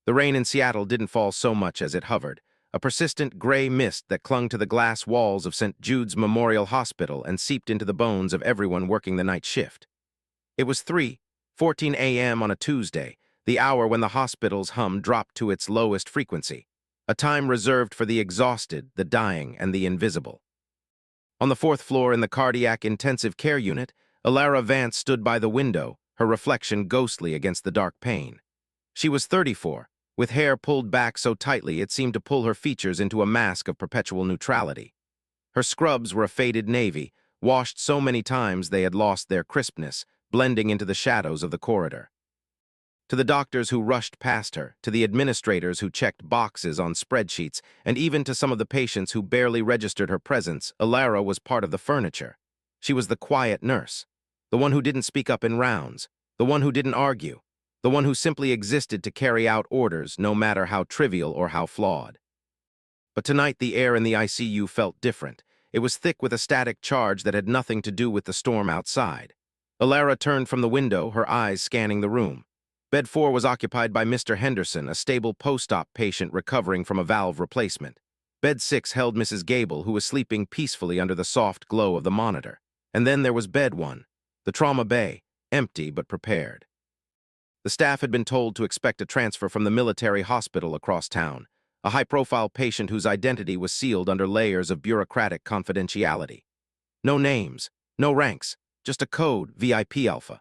The rain in Seattle didn't fall so much as it hovered, a persistent gray mist that clung to the glass walls of St. Jude's Memorial Hospital and seeped into the bones of everyone working the night shift. It was 3:14 a.m. on a Tuesday, the hour when the hospital's hum dropped to its lowest frequency, a time reserved for the exhausted, the dying, and the invisible. On the fourth floor in the cardiac intensive care unit, Alara Vance stood by the window, her reflection ghostly against the dark pane. She was 34, with hair pulled back so tightly it seemed to pull her features into a mask of perpetual neutrality. Her scrubs were a faded navy, washed so many times they had lost their crispness, blending into the shadows of the corridor. To the doctors who rushed past her, to the administrators who checked boxes on spreadsheets, and even to some of the patients who barely registered her presence, Alara was part of the furniture. She was the quiet nurse, the one who didn't speak up in rounds, the one who didn't argue, the one who simply existed to carry out orders, no matter how trivial or how flawed. But tonight the air in the ICU felt different. It was thick with a static charge that had nothing to do with the storm outside. Alara turned from the window, her eyes scanning the room. Bed 4 was occupied by Mr. Henderson, a stable post-op patient recovering from a valve replacement. Bed 6 held Mrs. Gable, who was sleeping peacefully under the soft glow of the monitor. And then there was Bed 1, the trauma bay, empty but prepared. The staff had been told to expect a transfer from the military hospital across town, a high-profile patient whose identity was sealed under layers of bureaucratic confidentiality. No names, no ranks, just a code, VIP Alpha.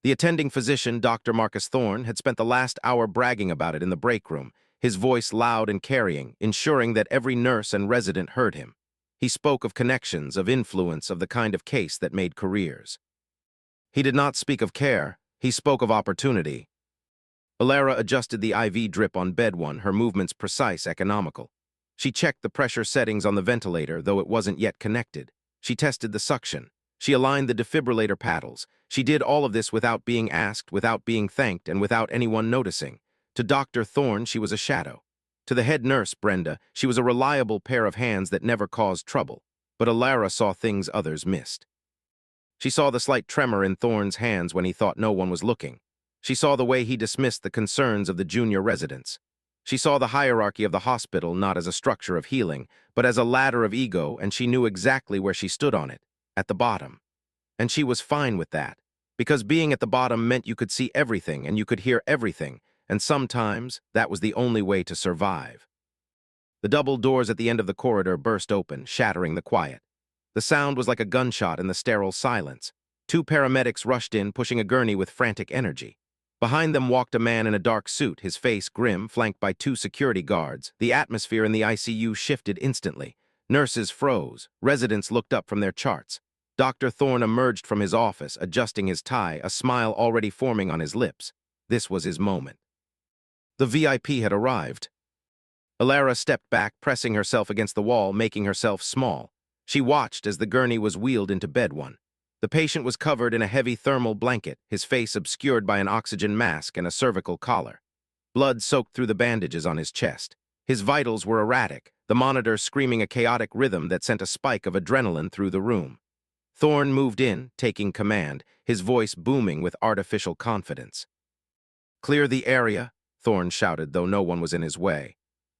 The attending physician, Dr. Marcus Thorne, had spent the last hour bragging about it in the break room, his voice loud and carrying, ensuring that every nurse and resident heard him. He spoke of connections, of influence, of the kind of case that made careers. He did not speak of care, he spoke of opportunity. Alara adjusted the IV drip on Bed 1, her movements precise, economical. She checked the pressure settings on the ventilator, though it wasn't yet connected. She tested the suction. She aligned the defibrillator paddles. She did all of this without being asked, without being thanked, and without anyone noticing. To Dr. Thorne, she was a shadow. To the head nurse, Brenda, she was a reliable pair of hands that never caused trouble. But Alara saw things others missed. She saw the slight tremor in Thorne's hands when he thought no one was looking. She saw the way he dismissed the concerns of the junior residents. She saw the hierarchy of the hospital not as a structure of healing, but as a ladder of ego, and she knew exactly where she stood on it, at the bottom. And she was fine with that, because being at the bottom meant you could see everything and you could hear everything, and sometimes that was the only way to survive. The double doors at the end of the corridor burst open, shattering the quiet. The sound was like a gunshot in the sterile silence. 2 paramedics rushed in, pushing a gurney with frantic energy. Behind them walked a man in a dark suit, his face grim, flanked by 2 security guards. The atmosphere in the ICU shifted instantly. Nurses froze. Residents looked up from their charts. Dr. Thorne emerged from his office, adjusting his tie, a smile already forming on his lips. This was his moment. The VIP had arrived. Alara stepped back, pressing herself against the wall, making herself small. She watched as the gurney was wheeled into Bed 1. The patient was covered in a heavy thermal blanket, his face obscured by an oxygen mask and a cervical collar. Blood soaked through the bandages on his chest. His vitals were erratic, the monitor screaming a chaotic rhythm that sent a spike of adrenaline through the room. Thorne moved in, taking command, his voice booming with artificial confidence. "Clear the area," Thorne shouted, though no one was in his way.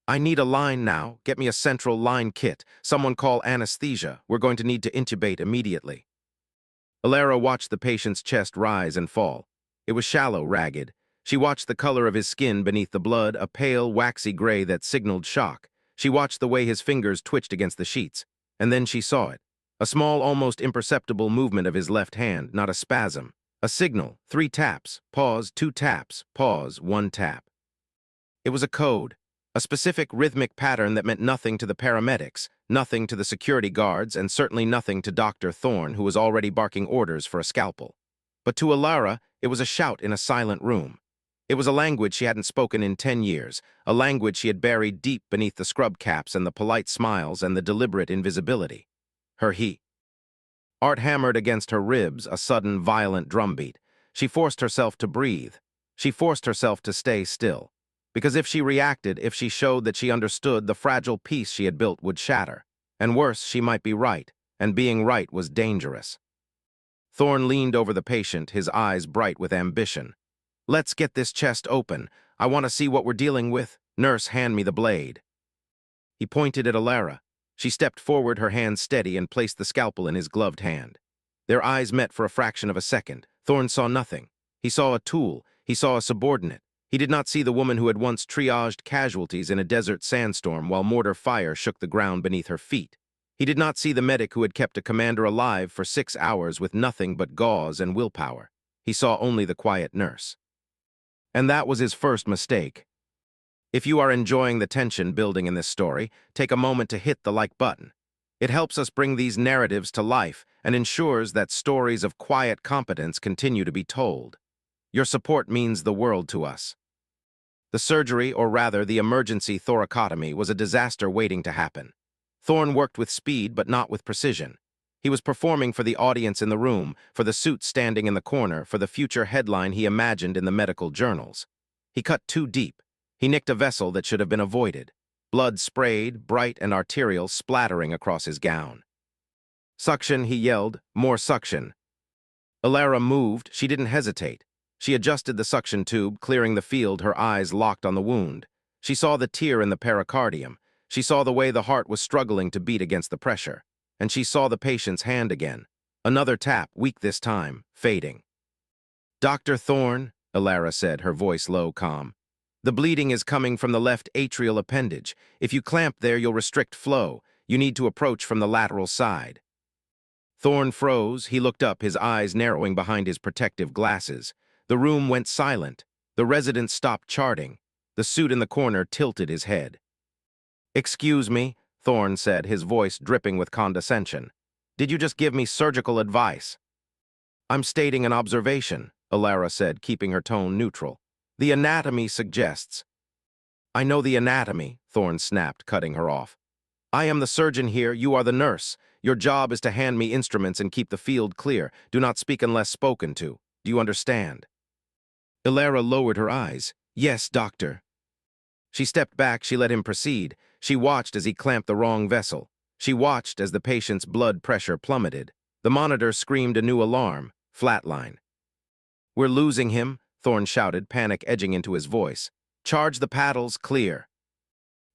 "I need a line now. Get me a central line kit. Someone call anesthesia. We're going to need to intubate immediately." Alara watched the patient's chest rise and fall. It was shallow, ragged. She watched the color of his skin beneath the blood, a pale, waxy gray that signaled shock. She watched the way his fingers twitched against the sheets. And then she saw it. A small, almost imperceptible movement of his left hand, not a spasm. A signal, 3 taps, pause, 2 taps, pause, 1 tap. It was a code, a specific rhythmic pattern that meant nothing to the paramedics, nothing to the security guards, and certainly nothing to Dr. Thorne, who was already barking orders for a scalpel. But to Alara, it was a shout in a silent room. It was a language she hadn't spoken in 10 years, a language she had buried deep beneath the scrub caps and the polite smiles and the deliberate invisibility. Her he. Art hammered against her ribs, a sudden, violent drumbeat. She forced herself to breathe. She forced herself to stay still. Because if she reacted, if she showed that she understood, the fragile peace she had built would shatter. And worse, she might be right, and being right was dangerous. Thorne leaned over the patient, his eyes bright with ambition. "Let's get this chest open. I want to see what we're dealing with. Nurse, hand me the blade. He pointed at Alara. She stepped forward, her hand steady, and placed the scalpel in his gloved hand. Their eyes met for a fraction of a second. Thorne saw nothing. He saw a tool. He saw a subordinate. He did not see the woman who had once triaged casualties in a desert sandstorm while mortar fire shook the ground beneath her feet. He did not see the medic who had kept a commander alive for 6 hours with nothing but gauze and willpower. He saw only the quiet nurse. And that was his first mistake. If you are enjoying the tension building in this story, take a moment to hit the like button. It helps us bring these narratives to life and ensures that stories of quiet competence continue to be told. Your support means the world to us. The surgery, or rather the emergency thoracotomy, was a disaster waiting to happen. Thorne worked with speed but not with precision. He was performing for the audience in the room, for the suit standing in the corner, for the future headline he imagined in the medical journals. He cut too deep. He nicked a vessel that should have been avoided. Blood sprayed, bright and arterial, splattering across his gown. Suction, he yelled. More suction. Alara moved. She didn't hesitate. She adjusted the suction tube, clearing the field, her eyes locked on the wound. She saw the tear in the pericardium. She saw the way the heart was struggling to beat against the pressure. And she saw the patient's hand again. Another tap, weak this time, fading. Dr. Thorne, Alara said, her voice low, calm. The bleeding is coming from the left atrial appendage. If you clamp there, you'll restrict flow. You need to approach from the lateral side. Thorne froze. He looked up, his eyes narrowing behind his protective glasses. The room went silent. The resident stopped charting. The suit in the corner tilted his head. Excuse me, Thorne said, his voice dripping with condescension. Did you just give me surgical advice? I'm stating an observation, Alara said, keeping her tone neutral. The anatomy suggests. I know the anatomy, Thorne snapped, cutting her off. I am the surgeon here, you are the nurse. Your job is to hand me instruments and keep the field clear. Do not speak unless spoken to. Do you understand? Alara lowered her eyes. Yes, doctor. She stepped back, she let him proceed. She watched as he clamped the wrong vessel. She watched as the patient's blood pressure plummeted. The monitor screamed a new alarm. Flatline. We're losing him, Thorne shouted, panic edging into his voice. Charge the paddles, clear.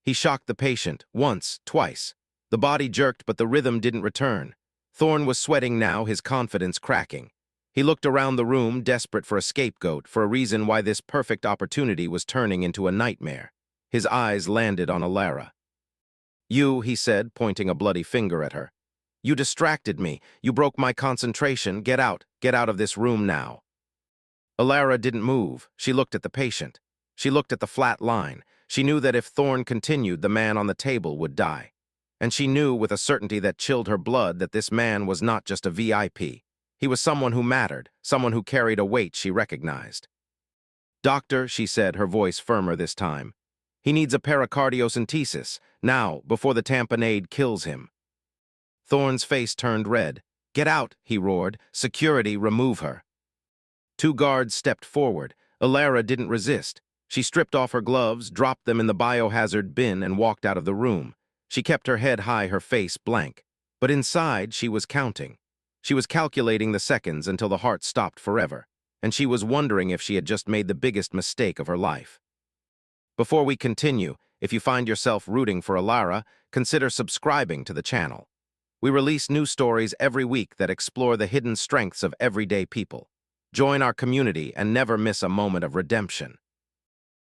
He shocked the patient, once, twice. The body jerked, but the rhythm didn't return. Thorne was sweating now, his confidence cracking. He looked around the room, desperate for a scapegoat, for a reason why this perfect opportunity was turning into a nightmare. His eyes landed on Alara. You, he said, pointing a bloody finger at her. You distracted me. You broke my concentration. Get out of this room now. Alara didn't move. She looked at the patient. She looked at the flat line. She knew that if Thorne continued, the man on the table would die. And she knew with a certainty that chilled her blood that this man was not just a VIP. He was someone who mattered, someone who carried a weight she recognized. Doctor, she said, her voice firmer this time. He needs a pericardiocentesis, now, before the tamponade kills him. Thorne's face turned red. Get out, he roared. Security, remove her. 2 guards stepped forward. Alara didn't resist. She stripped off her gloves, dropped them in the biohazard bin, and walked out of the room. She kept her head high, her face blank. But inside, she was counting. She was calculating the seconds until the heart stopped forever, and she was wondering if she had just made the biggest mistake of her life. Before we continue, if you find yourself rooting for Alara, consider subscribing to the channel. We release new stories every week that explore the hidden strengths of everyday people. Join our community and never miss a moment of redemption.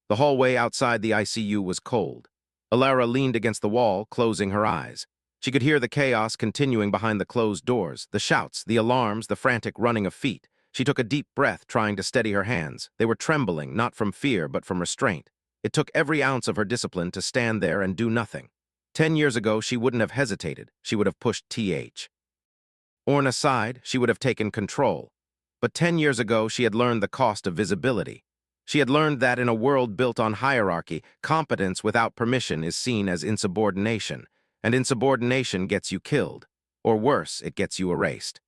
The hallway outside the ICU was cold. Alara leaned against the wall, closing her eyes. She could hear the chaos continuing behind the closed doors, the shouts, the alarms, the frantic running of feet. She took a deep breath, trying to steady her hands. They were trembling, not from fear, but from restraint. It took every ounce of her discipline to stand there and do nothing. 10 years ago, she wouldn't have hesitated. She would have pushed TH. Orn aside, she would have taken control. But 10 years ago, she had learned the cost of visibility. She had learned that in a world built on hierarchy, competence without permission is seen as insubordination, and insubordination gets you killed. Or worse, it gets you erased.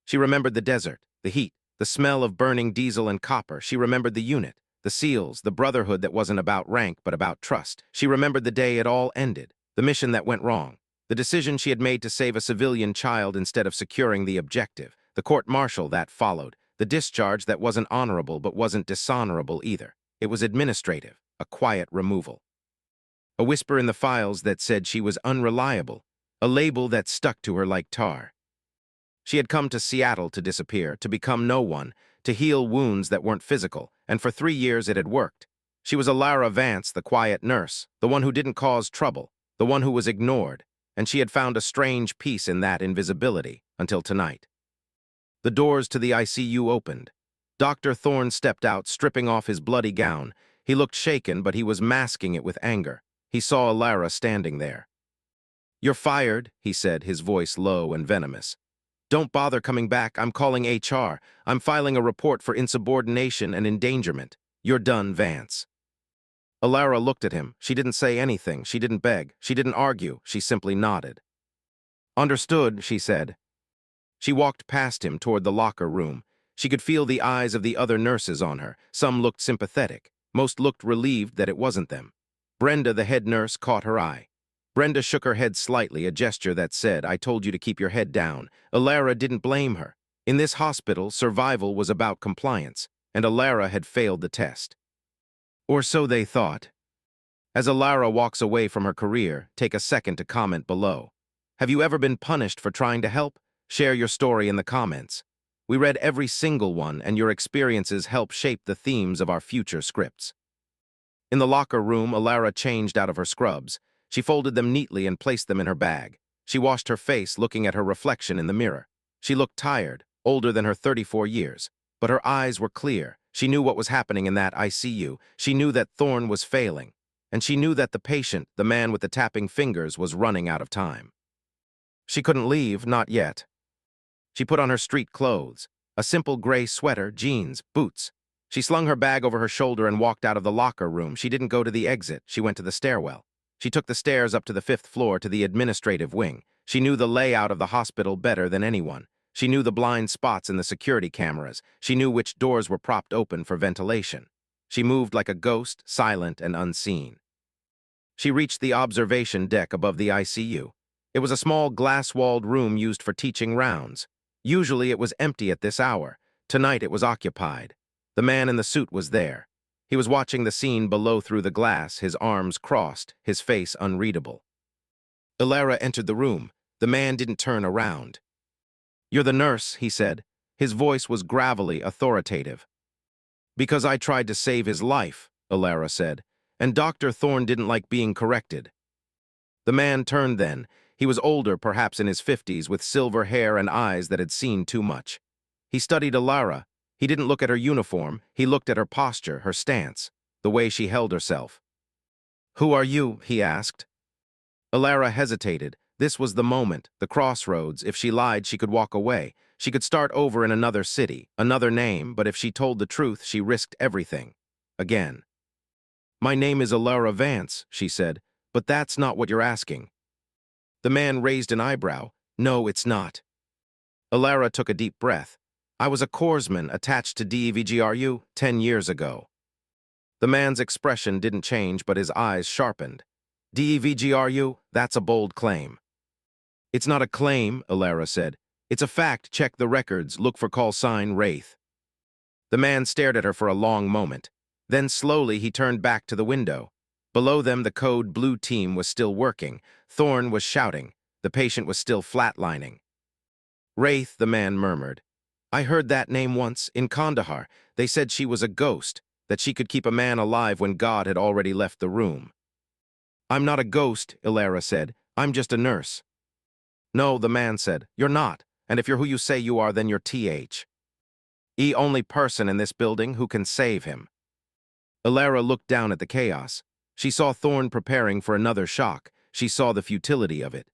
She remembered the desert, the heat, the smell of burning diesel and copper. She remembered the unit, the SEALs, the brotherhood that wasn't about rank but about trust. She remembered the day it all ended, the mission that went wrong, the decision she had made to save a civilian child instead of securing the objective, the court-martial that followed, the discharge that wasn't honorable but wasn't dishonorable either. It was administrative, a quiet removal. A whisper in the files that said she was unreliable, a label that stuck to her like tar. She had come to Seattle to disappear, to become no one, to heal wounds that weren't physical, and for 3 years it had worked. She was Alara Vance, the quiet nurse, the one who didn't cause trouble, the one who was ignored, and she had found a strange peace in that invisibility, until tonight. The doors to the ICU opened. Dr. Thorne stepped out, stripping off his bloody gown. He looked shaken, but he was masking it with anger. He saw Alara standing there. "You're fired," he said, his voice low and venomous. "Don't bother coming back. I'm calling HR. I'm filing a report for insubordination and endangerment. You're done, Vance." Alara looked at him. She didn't say anything. She didn't beg. She didn't argue. She simply nodded. "Understood," she said. She walked past him toward the locker room. She could feel the eyes of the other nurses on her. Some looked sympathetic. Most looked relieved that it wasn't them. Brenda, the head nurse, caught her eye. Brenda shook her head slightly, a gesture that said, "I told you to keep your head down." Alara didn't blame her. In this hospital, survival was about compliance, and Alara had failed the test. Or so they thought. As Alara walks away from her career, take a second to comment below. Have you ever been punished for trying to help? Share your story in the comments. We read every single one, and your experiences help shape the themes of our future scripts. In the locker room, Alara changed out of her scrubs. She folded them neatly and placed them in her bag. She washed her face, looking at her reflection in the mirror. She looked tired, older than her 34 years, but her eyes were clear. She knew what was happening in that ICU. She knew that Thorne was failing, and she knew that the patient, the man with the tapping fingers, was running out of time. She couldn't leave, not yet. She put on her street clothes, a simple gray sweater, jeans, boots. She slung her bag over her shoulder and walked out of the locker room. She didn't go to the exit. She went to the stairwell. She took the stairs up to the 5th floor to the administrative wing. She knew the layout of the hospital better than anyone. She knew the blind spots in the security cameras. She knew which doors were propped open for ventilation. She moved like a ghost, silent and unseen. She reached the observation deck above the ICU. It was a small glass-walled room used for teaching rounds. Usually it was empty at this hour. Tonight it was occupied. The man in the suit was there. He was watching the scene below through the glass, his arms crossed, his face unreadable. Alara entered the room. The man didn't turn around. "You're the nurse," he said. His voice was gravelly, authoritative. "Because I tried to save his life," Alara said, and Dr. Thorne didn't like being corrected. The man turned then. He was older, perhaps in his 50s, with silver hair and eyes that had seen too much. He studied Alara. He didn't look at her uniform. He looked at her posture, her stance, the way she held herself. "Who are you?" he asked. Alara hesitated. This was the moment, the crossroads. If she lied, she could walk away. She could start over in another city, another name, but if she told the truth, she risked everything. Again. "My name is Alara Vance," she said, "but that's not what you're asking." The man raised an eyebrow. "No, it's not." Alara took a deep breath. "I was a corpsman attached to DEVGRU 10 years ago." The man's expression didn't change, but his eyes sharpened. "DEVGRU? That's a bold claim." "It's not a claim," Alara said. "It's a fact. Check the records. Look for call sign Wraith." The man stared at her for a long moment. Then slowly he turned back to the window. Below them, the code blue team was still working. Thorne was shouting. The patient was still flatlining. "Wraith," the man murmured. "I heard that name once, in Kandahar. They said she was a ghost, that she could keep a man alive when God had already left the room." "I'm not a ghost," Alara said. "I'm just a nurse." "No," the man said. "You're not. And if you're who you say you are, then you're the only person in this building who can save him." Alara looked down at the chaos. She saw Thorne preparing for another shock. She saw the futility of it.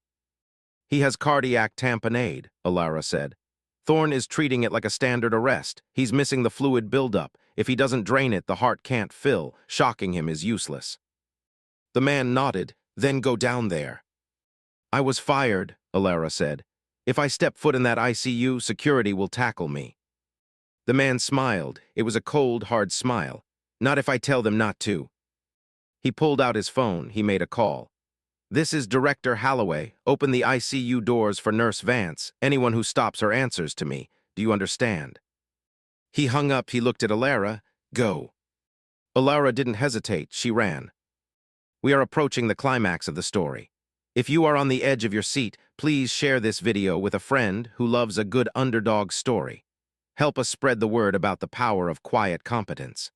"He has cardiac tamponade," Alara said. "Thorne is treating it like a standard arrest. He's missing the fluid buildup. If he doesn't drain it, the heart can't fill. Shocking him is useless." The man nodded. "Then go down there." "I was fired," Alara said. "If I step foot in that ICU, security will tackle me." The man smiled. It was a cold, hard smile. "Not if I tell them not to." He pulled out his phone. He made a call. "This is Director Holloway. Open the ICU doors for Nurse Vance. Anyone who stops her answers to me. Do you understand?" He hung up. He looked at Alara. "Go." Alara didn't hesitate, she ran. We are approaching the climax of the story. If you are on the edge of your seat, please share this video with a friend who loves a good underdog story. Help us spread the word about the power of quiet competence.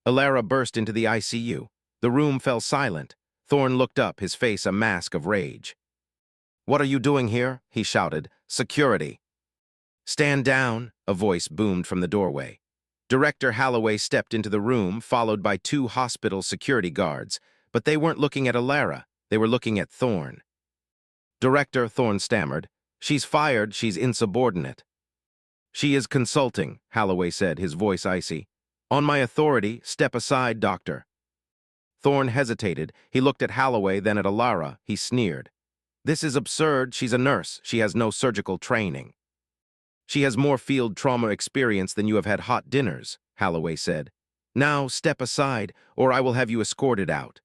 Alara burst into the ICU. The room fell silent. Thorne looked up, his face a mask of rage. "What are you doing here?" he shouted. "Security." "Stand down," a voice boomed from the doorway. Director Holloway stepped into the room, followed by 2 hospital security guards, but they weren't looking at Alara, they were looking at Thorne. "Director," Thorne stammered, "she's fired, she's insubordinate." "She is consulting," Holloway said, his voice icy. "On my authority, step aside, doctor." Thorne hesitated. He looked at Holloway, then at Alara. He sneered. "This is absurd. She's a nurse. She has no surgical training." "She has more field trauma experience than you have had hot dinners," Holloway said. "Now step aside, or I will have you escorted out."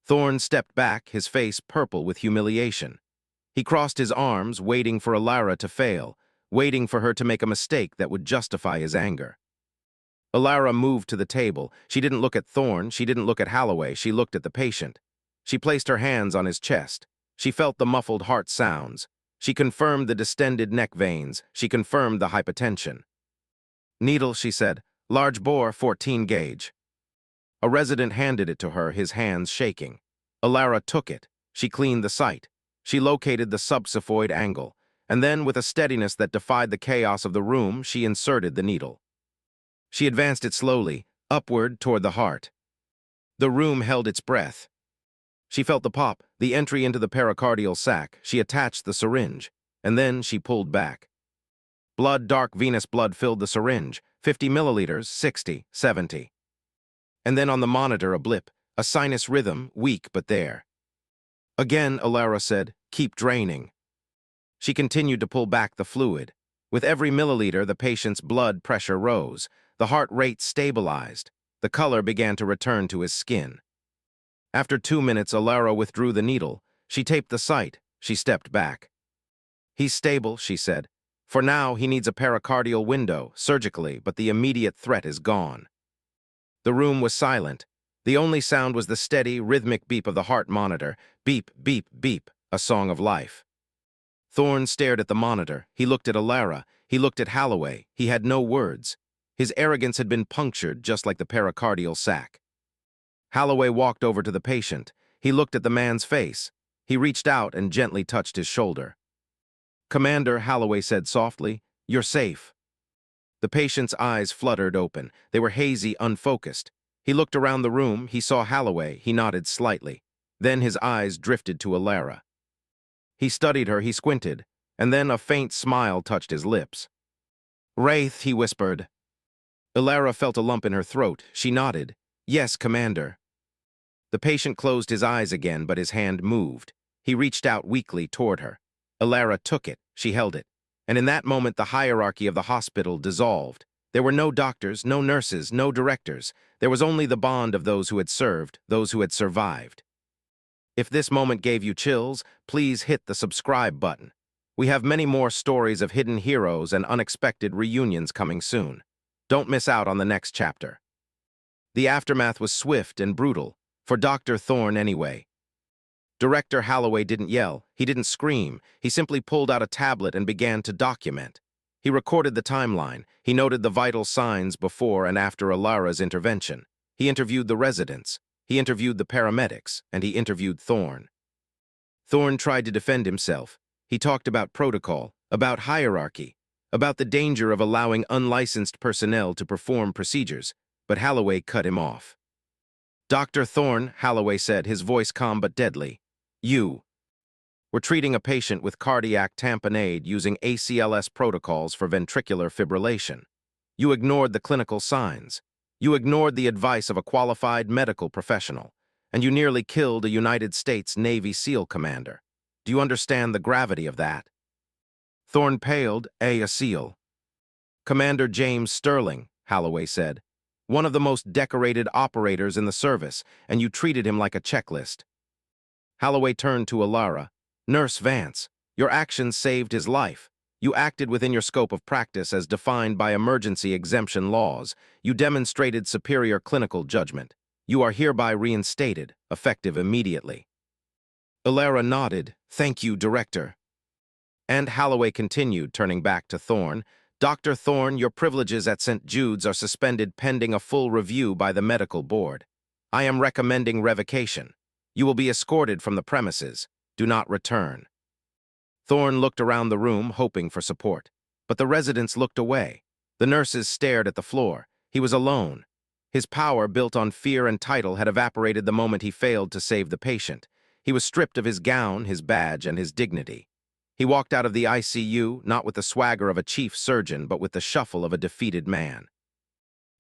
Thorne stepped back, his face purple with humiliation. He crossed his arms, waiting for Alara to fail, waiting for her to make a mistake that would justify his anger. Alara moved to the table. She didn't look at Thorne, she didn't look at Holloway, she looked at the patient. She placed her hands on his chest. She felt the muffled heart sounds. She confirmed the distended neck veins. She confirmed the hypotension. "Needle," she said. "Large bore, 14 gauge. A resident handed it to her, his hands shaking. Alara took it. She cleaned the site. She located the subxiphoid angle. And then, with a steadiness that defied the chaos of the room, she inserted the needle. She advanced it slowly, upward toward the heart. The room held its breath. She felt the pop, the entry into the pericardial sac. She attached the syringe, and then she pulled back. Blood, dark venous blood filled the syringe, 50 milliliters, 60, 70. And then on the monitor a blip, a sinus rhythm, weak but there. Again, Alara said, "Keep draining." She continued to pull back the fluid. With every milliliter, the patient's blood pressure rose. The heart rate stabilized. The color began to return to his skin. After 2 minutes, Alara withdrew the needle. She taped the site. She stepped back. "He's stable," she said. "For now, he needs a pericardial window, surgically, but the immediate threat is gone." The room was silent. The only sound was the steady, rhythmic beep of the heart monitor. Beep, beep, beep, a song of life. Thorne stared at the monitor. He looked at Alara. He looked at Holloway. He had no words. His arrogance had been punctured, just like the pericardial sac. Holloway walked over to the patient. He looked at the man's face. He reached out and gently touched his shoulder. "Commander," Holloway said softly, "you're safe." The patient's eyes fluttered open. They were hazy, unfocused. He looked around the room. He saw Holloway. He nodded slightly. Then his eyes drifted to Alara. He studied her. He squinted. And then a faint smile touched his lips. "Wraith," he whispered. Alara felt a lump in her throat. She nodded. "Yes, Commander." The patient closed his eyes again, but his hand moved. He reached out weakly toward her. Alara took it. She held it. And in that moment, the hierarchy of the hospital dissolved. There were no doctors, no nurses, no directors. There was only the bond of those who had served, those who had survived. If this moment gave you chills, please hit the subscribe button. We have many more stories of hidden heroes and unexpected reunions coming soon. Don't miss out on the next chapter. The aftermath was swift and brutal, for Dr. Thorne anyway. Director Holloway didn't yell, he didn't scream, he simply pulled out a tablet and began to document. He recorded the timeline, he noted the vital signs before and after Alara's intervention. He interviewed the residents, he interviewed the paramedics, and he interviewed Thorne. Thorne tried to defend himself. He talked about protocol, about hierarchy, about the danger of allowing unlicensed personnel to perform procedures, but Holloway cut him off. "Dr. Thorne," Holloway said, his voice calm but deadly, "You were treating a patient with cardiac tamponade using ACLS protocols for ventricular fibrillation. You ignored the clinical signs. You ignored the advice of a qualified medical professional, and you nearly killed a United States Navy SEAL commander. Do you understand the gravity of that?" Thorne paled. A SEAL. "Commander James Sterling," Holloway said. "One of the most decorated operators in the service, and you treated him like a checklist." Holloway turned to Alara. "Nurse Vance, your actions saved his life. You acted within your scope of practice as defined by emergency exemption laws. You demonstrated superior clinical judgment. You are hereby reinstated, effective immediately. Ilara nodded. Thank you, Director. And Holloway continued, turning back to Thorne. Dr. Thorne, your privileges at St. Jude's are suspended pending a full review by the medical board. I am recommending revocation. You will be escorted from the premises. Do not return. Thorne looked around the room, hoping for support. But the residents looked away. The nurses stared at the floor. He was alone. His power, built on fear and title, had evaporated the moment he failed to save the patient. He was stripped of his gown, his badge, and his dignity. He walked out of the ICU, not with the swagger of a chief surgeon, but with the shuffle of a defeated man.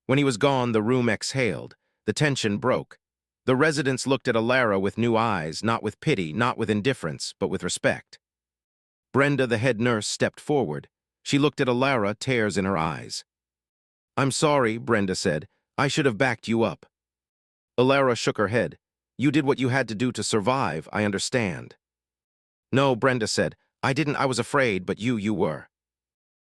When he was gone, the room exhaled. The tension broke. The residents looked at Ilara with new eyes, not with pity, not with indifference, but with respect. Brenda, the head nurse, stepped forward. She looked at Ilara, tears in her eyes. I'm sorry, Brenda said. I should have backed you up. Ilara shook her head. You did what you had to do to survive, I understand. No, Brenda said. I didn't, I was afraid, but you were.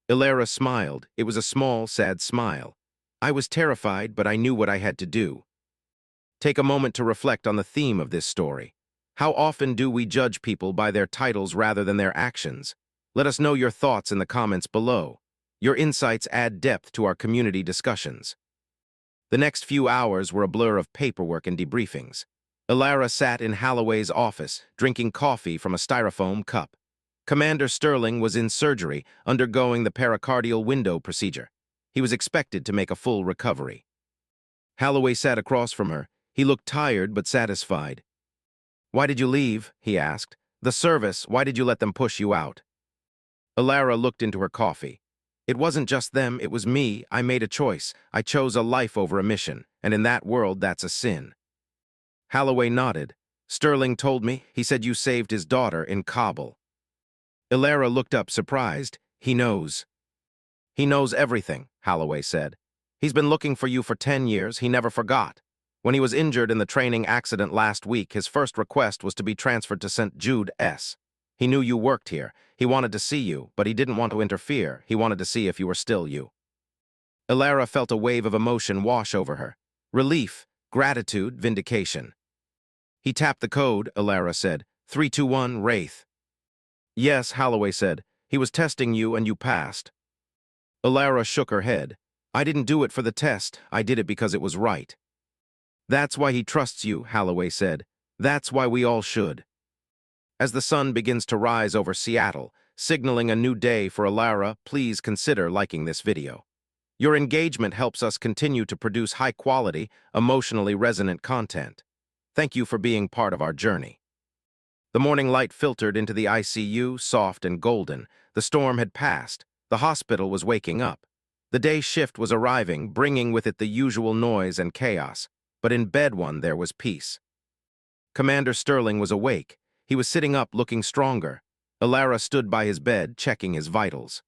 Ilara smiled. It was a small, sad smile. I was terrified, but I knew what I had to do. Take a moment to reflect on the theme of this story. How often do we judge people by their titles rather than their actions? Let us know your thoughts in the comments below. Your insights add depth to our community discussions. The next few hours were a blur of paperwork and debriefings. Ilara sat in Holloway's office, drinking coffee from a styrofoam cup. Commander Sterling was in surgery, undergoing the pericardial window procedure. He was expected to make a full recovery. Holloway sat across from her. He looked tired but satisfied. Why did you leave? He asked. The service, why did you let them push you out? Ilara looked into her coffee. It wasn't just them, it was me. I made a choice. I chose a life over a mission, and in that world, that's a sin. Holloway nodded. Sterling told me. He said you saved his daughter in Kabul. Ilara looked up, surprised. He knows. He knows everything, Holloway said. He's been looking for you for 10 years. He never forgot. When he was injured in the training accident last week, his first request was to be transferred to St. Jude's. He knew you worked here. He wanted to see you, but he didn't want to interfere. He wanted to see if you were still you. Ilara felt a wave of emotion wash over her. Relief, gratitude, vindication. He tapped the code, Ilara said. 321, Wraith. Yes, Holloway said. He was testing you and you passed. Ilara shook her head. I didn't do it for the test. I did it because it was right. That's why he trusts you, Holloway said. That's why we all should. As the sun begins to rise over Seattle, signaling a new day for Ilara, please consider liking this video. Your engagement helps us continue to produce high-quality, emotionally resonant content. Thank you for being part of our journey. The morning light filtered into the ICU, soft and golden. The storm had passed. The hospital was waking up. The day shift was arriving, bringing with it the usual noise and chaos. But in bed one there was peace. Commander Sterling was awake. He was sitting up, looking stronger. Ilara stood by his bed, checking his vitals.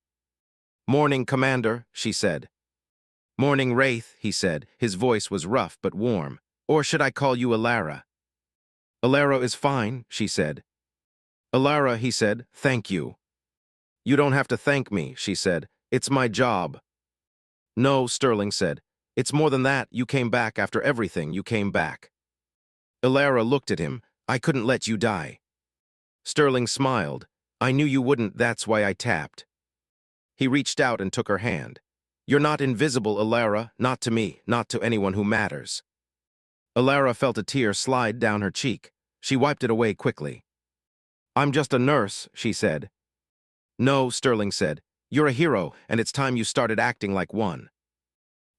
Morning, Commander, she said. Morning, Wraith, he said. His voice was rough but warm. Or should I call you Ilara? Ilara is fine, she said. Ilara, he said, thank you. You don't have to thank me, she said. It's my job. No, Sterling said. It's more than that. You came back after everything. You came back. Ilara looked at him. I couldn't let you die. Sterling smiled. I knew you wouldn't, that's why I tapped. He reached out and took her hand. You're not invisible, Ilara, not to me, not to anyone who matters. Ilara felt a tear slide down her cheek. She wiped it away quickly. I'm just a nurse, she said. No, Sterling said. You're a hero, and it's time you started acting like one.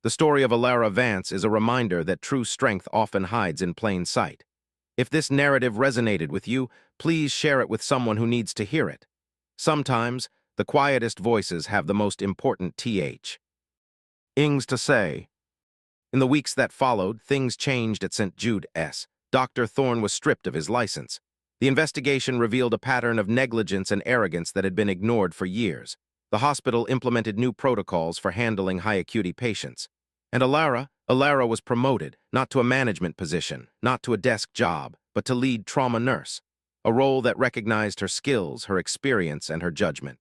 The story of Ilara Vance is a reminder that true strength often hides in plain sight. If this narrative resonated with you, please share it with someone who needs to hear it. Sometimes, the quietest voices have the most important Ings to say. In the weeks that followed, things changed at St. Jude's. Dr. Thorne was stripped of his license. The investigation revealed a pattern of negligence and arrogance that had been ignored for years. The hospital implemented new protocols for handling high-acuity patients. And Ilara was promoted, not to a management position, not to a desk job, but to lead trauma nurse, a role that recognized her skills, her experience, and her judgment.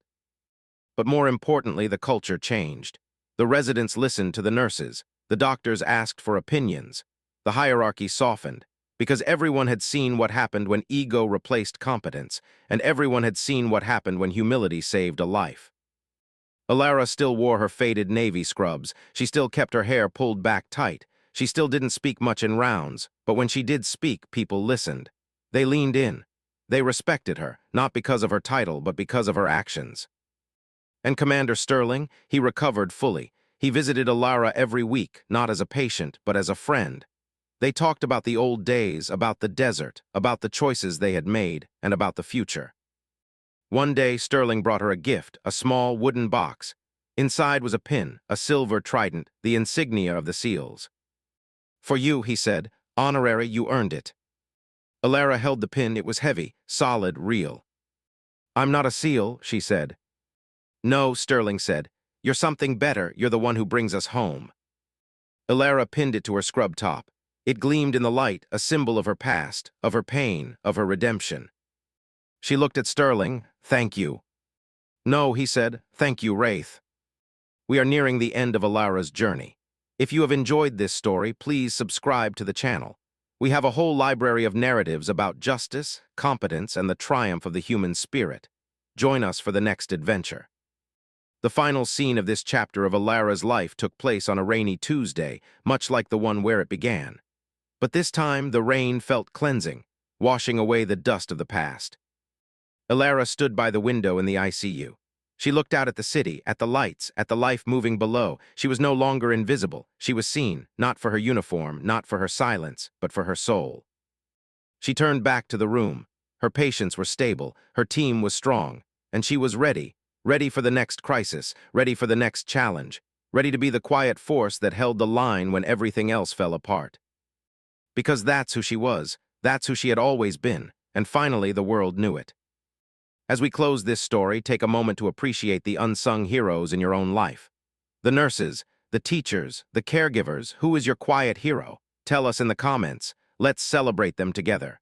But more importantly, the culture changed. The residents listened to the nurses. The doctors asked for opinions. The hierarchy softened, because everyone had seen what happened when ego replaced competence, and everyone had seen what happened when humility saved a life. Alara still wore her faded navy scrubs. She still kept her hair pulled back tight. She still didn't speak much in rounds, but when she did speak, people listened. They leaned in. They respected her, not because of her title, but because of her actions. And Commander Sterling, he recovered fully. He visited Alara every week, not as a patient, but as a friend. They talked about the old days, about the desert, about the choices they had made, and about the future. One day, Sterling brought her a gift, a small wooden box. Inside was a pin, a silver trident, the insignia of the SEALs. "For you," he said, "honorary, you earned it." Alara held the pin. It was heavy, solid, real. "I'm not a SEAL," she said. "No," Sterling said. "You're something better. You're the one who brings us home." Alara pinned it to her scrub top. It gleamed in the light, a symbol of her past, of her pain, of her redemption. She looked at Sterling. "Thank you." "No," he said. "Thank you, Wraith." We are nearing the end of Alara's journey. If you have enjoyed this story, please subscribe to the channel. We have a whole library of narratives about justice, competence, and the triumph of the human spirit. Join us for the next adventure. The final scene of this chapter of Alara's life took place on a rainy Tuesday, much like the one where it began. But this time, the rain felt cleansing, washing away the dust of the past. Alara stood by the window in the ICU. She looked out at the city, at the lights, at the life moving below. She was no longer invisible. She was seen, not for her uniform, not for her silence, but for her soul. She turned back to the room. Her patients were stable, her team was strong, and she was ready, ready for the next crisis, ready for the next challenge, ready to be the quiet force that held the line when everything else fell apart. Because that's who she was, that's who she had always been, and finally the world knew it. As we close this story, take a moment to appreciate the unsung heroes in your own life. The nurses, the teachers, the caregivers, who is your quiet hero? Tell us in the comments. Let's celebrate them together.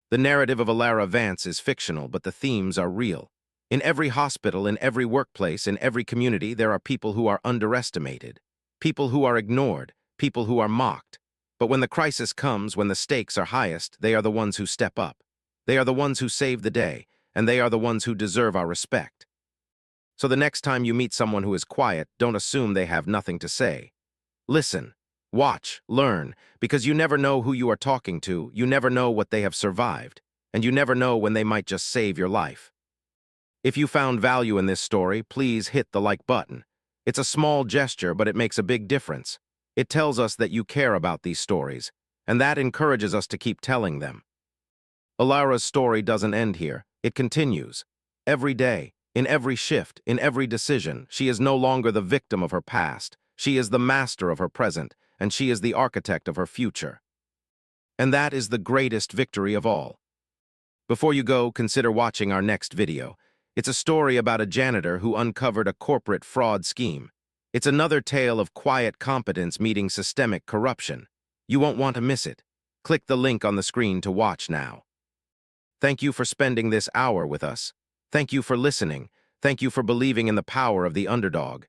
The narrative of Alara Vance is fictional, but the themes are real. In every hospital, in every workplace, in every community, there are people who are underestimated, people who are ignored, people who are mocked. But when the crisis comes, when the stakes are highest, they are the ones who step up. They are the ones who save the day, and they are the ones who deserve our respect. So the next time you meet someone who is quiet, don't assume they have nothing to say. Listen, watch, learn, because you never know who you are talking to, you never know what they have survived, and you never know when they might just save your life. If you found value in this story, please hit the like button. It's a small gesture, but it makes a big difference. It tells us that you care about these stories, and that encourages us to keep telling them. Alara's story doesn't end here. It continues. Every day, in every shift, in every decision, she is no longer the victim of her past. She is the master of her present, and she is the architect of her future. And that is the greatest victory of all. Before you go, consider watching our next video. It's a story about a janitor who uncovered a corporate fraud scheme. It's another tale of quiet competence meeting systemic corruption. You won't want to miss it. Click the link on the screen to watch now. Thank you for spending this hour with us. Thank you for listening. Thank you for believing in the power of the underdog.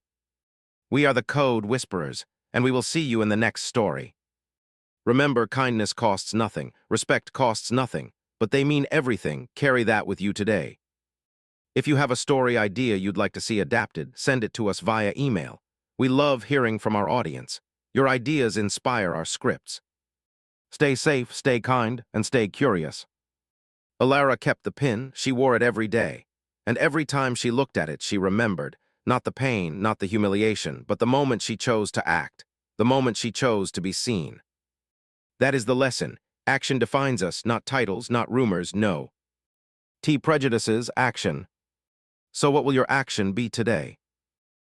We are the Code Whisperers, and we will see you in the next story. Remember, kindness costs nothing, respect costs nothing, but they mean everything. Carry that with you today. If you have a story idea you'd like to see adapted, send it to us via email. We love hearing from our audience. Your ideas inspire our scripts. Stay safe, stay kind, and stay curious. Alara kept the pin. She wore it every day. And every time she looked at it, she remembered, not the pain, not the humiliation, but the moment she chose to act, the moment she chose to be seen. That is the lesson. Action defines us, not titles, not rumors, no. Prejudices, action. So what will your action be today?